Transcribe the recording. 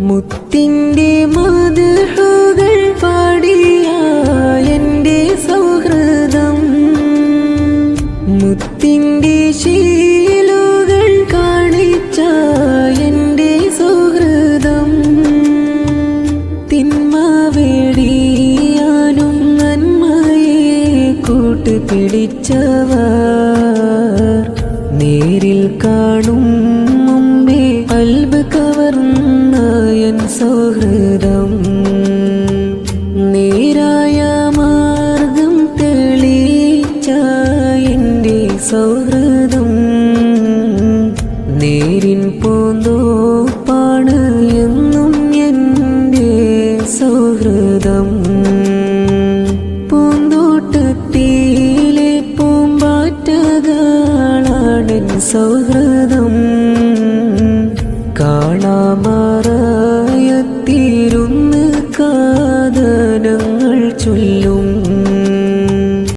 മുത്തിൻ്റെ മദ്ഹുകൾ പാടിയ എൻ്റെ സൗഹൃദം, മുത്തിൻ്റെ ശീലുകൾ കാണിച്ച എൻ്റെ സൗഹൃദം, തിന്മ വേടിയാനും നന്മയെ കൂട്ടുപിടിച്ചവർ നേരിൽ കാണും മുമ്പേ കൽബ് കവർന്ന എൻ സൗഹൃദം, നേരായ മാർഗം തെളിയിച്ച എൻ്റെ സൗഹൃദം, നേരിൻ പൂന്തോപ്പാണ് എന്നും എൻ്റെ സൗഹൃദം. പൂന്തോട്ടത്തിലെ പൂമ്പാറ്റകളാണെൻ സൗഹൃദം, കാണാമറയത്തിരുന്ന